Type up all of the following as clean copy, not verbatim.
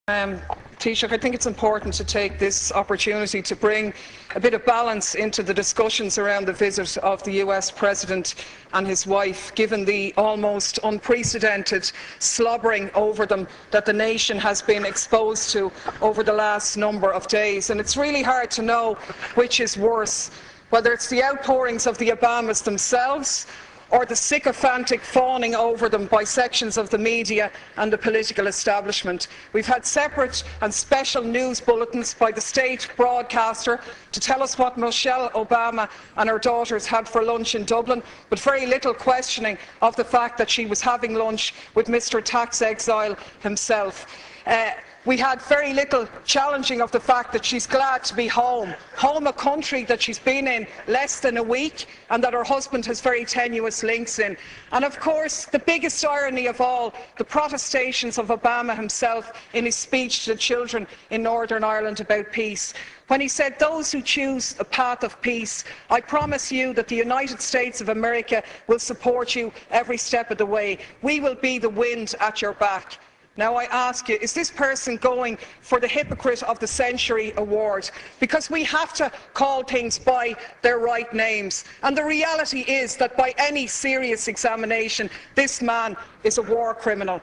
Taoiseach, I think it's important to take this opportunity to bring a bit of balance into the discussions around the visit of the US President and his wife, given the almost unprecedented slobbering over them that the nation has been exposed to over the last number of days. And it's really hard to know which is worse, whether it's the outpourings of the Obamas themselves or the sycophantic fawning over them by sections of the media and the political establishment. We've had separate and special news bulletins by the state broadcaster to tell us what Michelle Obama and her daughters had for lunch in Dublin, but very little questioning of the fact that she was having lunch with Mr. Tax Exile himself. We had very little challenging of the fact that she's glad to be home, a country that she's been in less than a week and that her husband has very tenuous links in. And of course, the biggest irony of all, the protestations of Obama himself in his speech to the children in Northern Ireland about peace, when he said, "Those who choose a path of peace, I promise you that the United States of America will support you every step of the way. We will be the wind at your back." Now I ask you, is this person going for the Hypocrite of the Century award? Because we have to call things by their right names. And the reality is that by any serious examination, this man is a war criminal.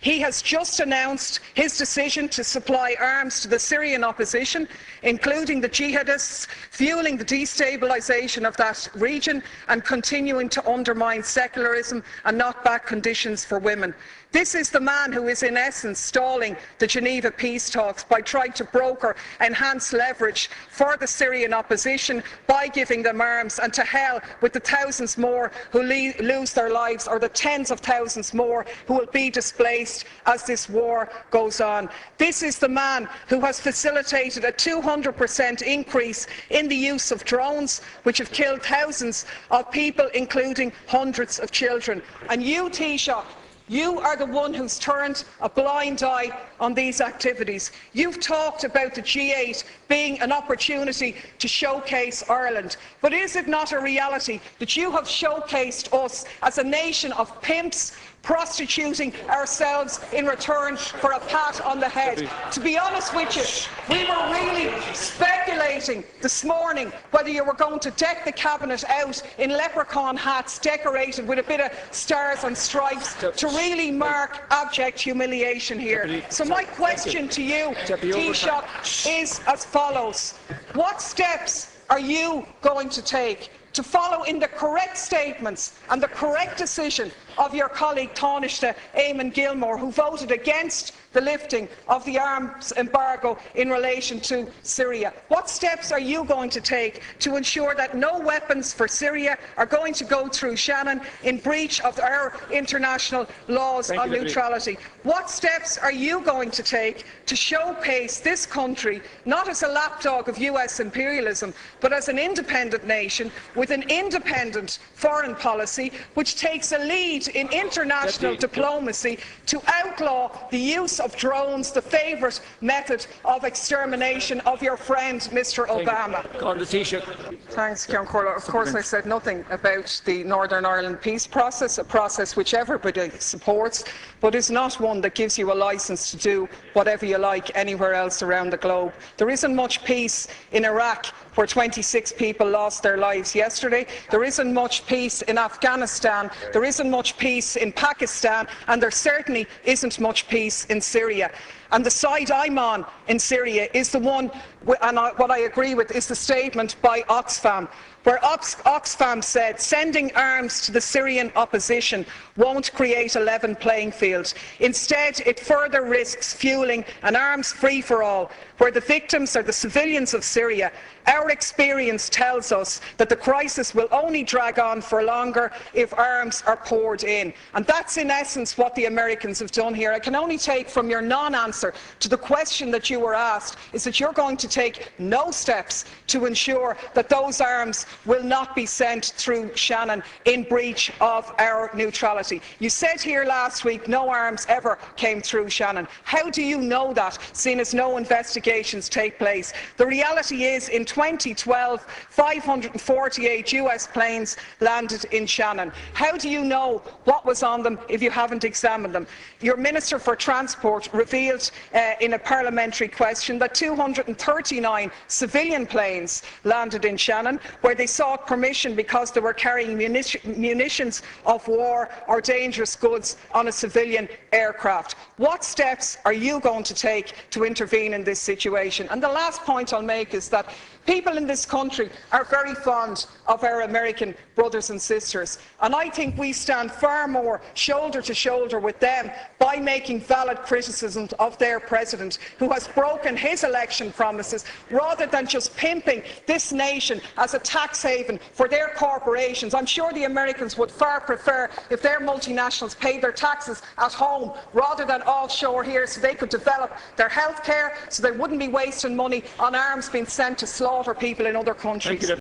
He has just announced his decision to supply arms to the Syrian opposition, including the jihadists, fueling the destabilisation of that region and continuing to undermine secularism and knock back conditions for women. This is the man who is in essence stalling the Geneva peace talks by trying to broker enhanced leverage for the Syrian opposition by giving them arms, and to hell with the thousands more who lose their lives, or the tens of thousands more who will be displaced as this war goes on. This is the man who has facilitated a 200% increase in the use of drones, which have killed thousands of people, including hundreds of children. And you, Taoiseach, you are the one who's turned a blind eye on these activities. You've talked about the G8 being an opportunity to showcase Ireland. But is it not a reality that you have showcased us as a nation of pimps, prostituting ourselves in return for a pat on the head? To be honest with you, we were really speculating this morning whether you were going to deck the cabinet out in leprechaun hats decorated with a bit of stars and stripes to really mark abject humiliation here. So my question to you, Taoiseach, is as follows. What steps are you going to take to follow in the correct statements and the correct decision of your colleague Taoiseach Eamon Gilmore, who voted against the lifting of the arms embargo in relation to Syria? What steps are you going to take to ensure that no weapons for Syria are going to go through Shannon in breach of our international laws on neutrality? What steps are you going to take to showcase this country not as a lapdog of US imperialism, but as an independent nation with an independent foreign policy which takes a lead in international diplomacy to outlaw the use of drones, the favourite method of extermination of your friend Mr. Obama? Thanks, Ceann Comhairle. Of course I said nothing about the Northern Ireland peace process, a process which everybody supports, but is not one that gives you a licence to do whatever you like anywhere else around the globe. There isn't much peace in Iraq, where 26 people lost their lives yesterday. There isn't much peace in Afghanistan. There isn't much peace in Pakistan, and there certainly isn't much peace in Syria. And the side I'm on in Syria is the one, and what I agree with is the statement by Oxfam, where Oxfam said sending arms to the Syrian opposition won't create a level playing field. Instead, it further risks fueling an arms free-for-all, where the victims are the civilians of Syria. Our experience tells us that the crisis will only drag on for longer if arms are poured in. And that's in essence what the Americans have done here. I can only take from your non-answer to the question that you were asked is that you're going to take no steps to ensure that those arms will not be sent through Shannon in breach of our neutrality. You said here last week no arms ever came through Shannon. How do you know that, seeing as no investigations take place? The reality is, in 2012, 548 US planes landed in Shannon. How do you know what was on them if you haven't examined them? Your Minister for Transport revealed mentioned in a parliamentary question that 239 civilian planes landed in Shannon, where they sought permission because they were carrying munitions of war or dangerous goods on a civilian aircraft. What steps are you going to take to intervene in this situation? And the last point I'll make is that people in this country are very fond of our American brothers and sisters, and I think we stand far more shoulder to shoulder with them by making valid criticisms of their president, who has broken his election promises, rather than just pimping this nation as a tax haven for their corporations. I'm sure the Americans would far prefer if their multinationals paid their taxes at home rather than offshore here, so they could develop their health care, so they wouldn't be wasting money on arms being sent to slaughter people in other countries.